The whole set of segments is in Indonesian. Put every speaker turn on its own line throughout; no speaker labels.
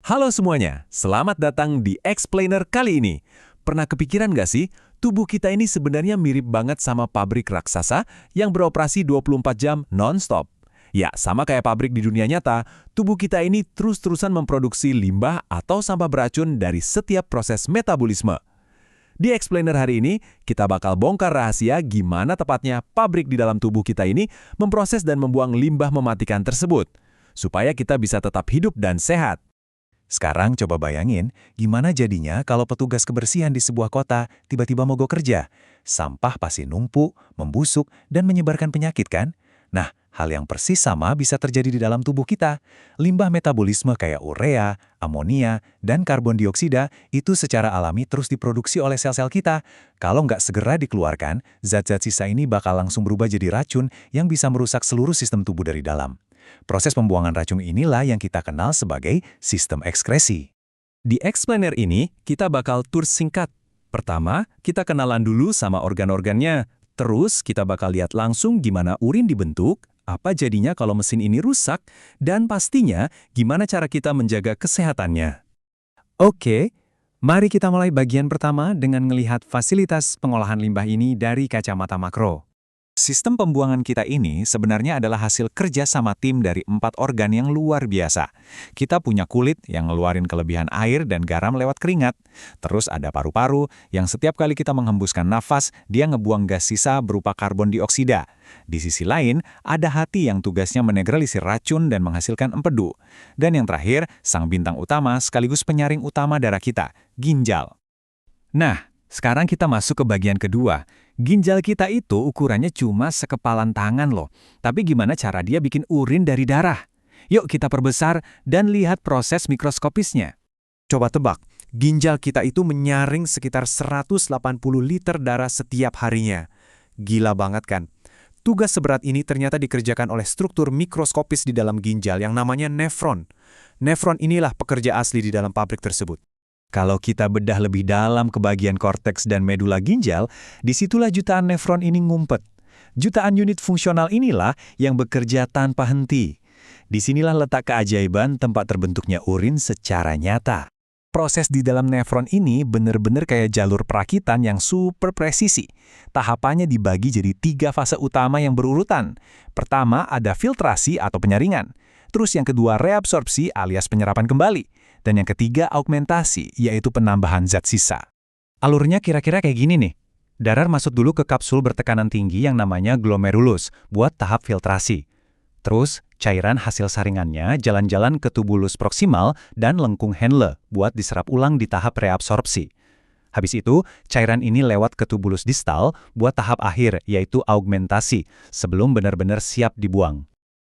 Halo semuanya, selamat datang di Explainer kali ini. Pernah kepikiran nggak sih, tubuh kita ini sebenarnya mirip banget sama pabrik raksasa yang beroperasi 24 jam non-stop. Ya, sama kayak pabrik di dunia nyata, tubuh kita ini terus-terusan memproduksi limbah atau sampah beracun dari setiap proses metabolisme. Di Explainer hari ini, kita bakal bongkar rahasia gimana tepatnya pabrik di dalam tubuh kita ini memproses dan membuang limbah mematikan tersebut, supaya kita bisa tetap hidup dan sehat.
Sekarang coba bayangin, gimana jadinya kalau petugas kebersihan di sebuah kota tiba-tiba mogok kerja? Sampah pasti numpuk, membusuk, dan menyebarkan penyakit kan? Nah, hal yang persis sama bisa terjadi di dalam tubuh kita. Limbah metabolisme kayak urea, amonia, dan karbon dioksida itu secara alami terus diproduksi oleh sel-sel kita. Kalau nggak segera dikeluarkan, zat-zat sisa ini bakal langsung berubah jadi racun yang bisa merusak seluruh sistem tubuh dari dalam. Proses pembuangan racun inilah yang kita kenal sebagai sistem ekskresi.
Di Explainer ini, kita bakal tur singkat. Pertama, kita kenalan dulu sama organ-organnya. Terus, kita bakal lihat langsung gimana urin dibentuk, apa jadinya kalau mesin ini rusak, dan pastinya gimana cara kita menjaga kesehatannya.
Oke, mari kita mulai bagian pertama dengan melihat fasilitas pengolahan limbah ini dari kacamata makro.
Sistem pembuangan kita ini sebenarnya adalah hasil kerja sama tim dari 4 organ yang luar biasa. Kita punya kulit yang ngeluarin kelebihan air dan garam lewat keringat. Terus ada paru-paru yang setiap kali kita menghembuskan nafas, dia ngebuang gas sisa berupa karbon dioksida. Di sisi lain, ada hati yang tugasnya menetralisir racun dan menghasilkan empedu. Dan yang terakhir, sang bintang utama sekaligus penyaring utama darah kita, ginjal.
Nah, sekarang kita masuk ke bagian kedua. Ginjal kita itu ukurannya cuma sekepalan tangan loh. Tapi gimana cara dia bikin urin dari darah? Yuk kita perbesar dan lihat proses mikroskopisnya.
Coba tebak, ginjal kita itu menyaring sekitar 180 liter darah setiap harinya. Gila banget kan? Tugas seberat ini ternyata dikerjakan oleh struktur mikroskopis di dalam ginjal yang namanya nefron. Nefron inilah pekerja asli di dalam pabrik tersebut.
Kalau kita bedah lebih dalam ke bagian korteks dan medula ginjal, disitulah jutaan nefron ini ngumpet. Jutaan unit fungsional inilah yang bekerja tanpa henti. Disinilah letak keajaiban tempat terbentuknya urin secara nyata. Proses di dalam nefron ini benar-benar kayak jalur perakitan yang super presisi. Tahapannya dibagi jadi 3 fase utama yang berurutan. Pertama ada filtrasi atau penyaringan. Terus yang kedua reabsorpsi alias penyerapan kembali. Dan yang ketiga augmentasi, yaitu penambahan zat sisa.
Alurnya kira-kira kayak gini nih. Darah masuk dulu ke kapsul bertekanan tinggi yang namanya glomerulus buat tahap filtrasi. Terus, cairan hasil saringannya jalan-jalan ke tubulus proksimal dan lengkung Henle buat diserap ulang di tahap reabsorpsi. Habis itu, cairan ini lewat ke tubulus distal buat tahap akhir, yaitu augmentasi, sebelum benar-benar siap dibuang.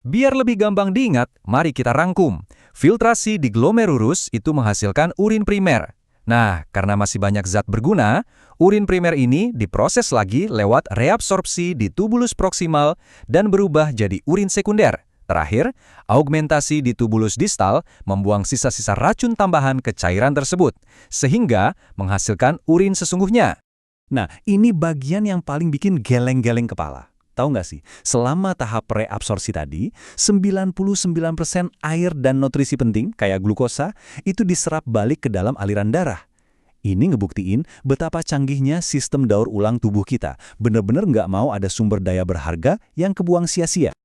Biar lebih gampang diingat, mari kita rangkum. Filtrasi di glomerulus itu menghasilkan urin primer. Nah, karena masih banyak zat berguna, urin primer ini diproses lagi lewat reabsorpsi di tubulus proksimal dan berubah jadi urin sekunder. Terakhir, augmentasi di tubulus distal membuang sisa-sisa racun tambahan ke cairan tersebut, sehingga menghasilkan urin sesungguhnya. Nah, ini bagian yang paling bikin geleng-geleng kepala. Tahu nggak sih, selama tahap reabsorpsi tadi, 99% air dan nutrisi penting, kayak glukosa, itu diserap balik ke dalam aliran darah. Ini ngebuktiin betapa canggihnya sistem daur ulang tubuh kita. Bener-bener nggak mau ada sumber daya berharga yang kebuang sia-sia.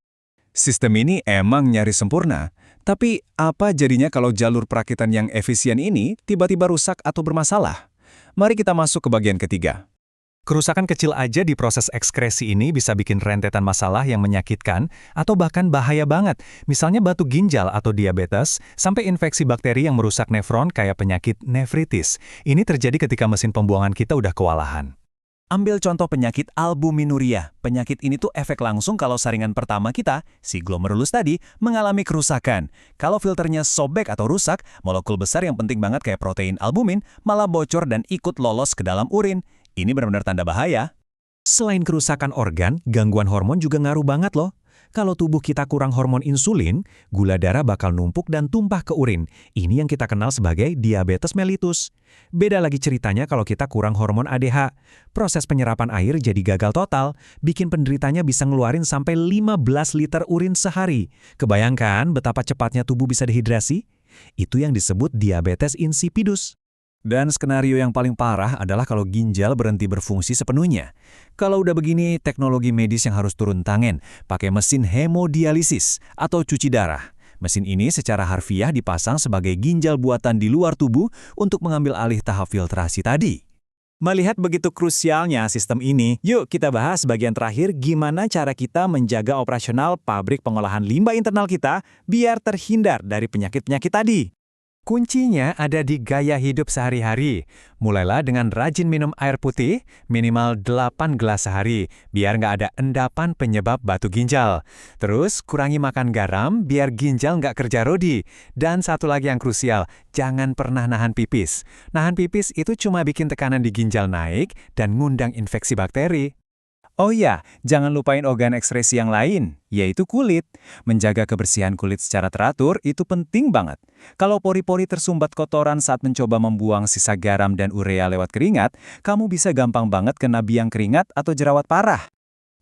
Sistem ini emang nyaris sempurna. Tapi apa jadinya kalau jalur perakitan yang efisien ini tiba-tiba rusak atau bermasalah? Mari kita masuk ke bagian ketiga.
Kerusakan kecil aja di proses ekskresi ini bisa bikin rentetan masalah yang menyakitkan atau bahkan bahaya banget. Misalnya batu ginjal atau diabetes, sampai infeksi bakteri yang merusak nefron kayak penyakit nefritis. Ini terjadi ketika mesin pembuangan kita udah kewalahan.
Ambil contoh penyakit albuminuria. Penyakit ini tuh efek langsung kalau saringan pertama kita, si glomerulus tadi, mengalami kerusakan. Kalau filternya sobek atau rusak, molekul besar yang penting banget kayak protein albumin malah bocor dan ikut lolos ke dalam urin. Ini benar-benar tanda bahaya.
Selain kerusakan organ, gangguan hormon juga ngaruh banget loh. Kalau tubuh kita kurang hormon insulin, gula darah bakal numpuk dan tumpah ke urin. Ini yang kita kenal sebagai diabetes mellitus. Beda lagi ceritanya kalau kita kurang hormon ADH. Proses penyerapan air jadi gagal total, bikin penderitanya bisa ngeluarin sampai 15 liter urin sehari. Kebayangkan betapa cepatnya tubuh bisa dehidrasi?
Itu yang disebut diabetes insipidus. Dan skenario yang paling parah adalah kalau ginjal berhenti berfungsi sepenuhnya. Kalau udah begini, teknologi medis yang harus turun tangan, pakai mesin hemodialisis atau cuci darah. Mesin ini secara harfiah dipasang sebagai ginjal buatan di luar tubuh untuk mengambil alih tahap filtrasi tadi. Melihat begitu krusialnya sistem ini, yuk kita bahas bagian terakhir gimana cara kita menjaga operasional pabrik pengolahan limbah internal kita biar terhindar dari penyakit-penyakit tadi.
Kuncinya ada di gaya hidup sehari-hari. Mulailah dengan rajin minum air putih, minimal 8 gelas sehari, biar nggak ada endapan penyebab batu ginjal. Terus, kurangi makan garam, biar ginjal nggak kerja rodi. Dan satu lagi yang krusial, jangan pernah nahan pipis. Nahan pipis itu cuma bikin tekanan di ginjal naik dan ngundang infeksi bakteri.
Oh iya, jangan lupain organ ekskresi yang lain, yaitu kulit. Menjaga kebersihan kulit secara teratur itu penting banget. Kalau pori-pori tersumbat kotoran saat mencoba membuang sisa garam dan urea lewat keringat, kamu bisa gampang banget kena biang keringat atau jerawat parah.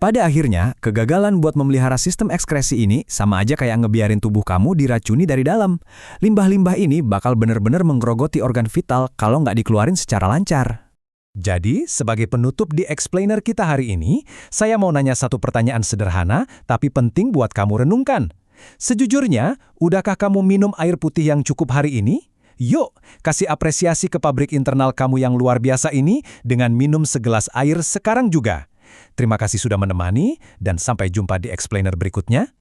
Pada akhirnya, kegagalan buat memelihara sistem ekskresi ini sama aja kayak ngebiarin tubuh kamu diracuni dari dalam. Limbah-limbah ini bakal benar-benar menggerogoti organ vital kalau nggak dikeluarin secara lancar. Jadi, sebagai penutup di Explainer kita hari ini, saya mau nanya satu pertanyaan sederhana, tapi penting buat kamu renungkan. Sejujurnya, udahkah kamu minum air putih yang cukup hari ini? Yuk, kasih apresiasi ke pabrik internal kamu yang luar biasa ini dengan minum segelas air sekarang juga. Terima kasih sudah menemani, dan sampai jumpa di Explainer berikutnya.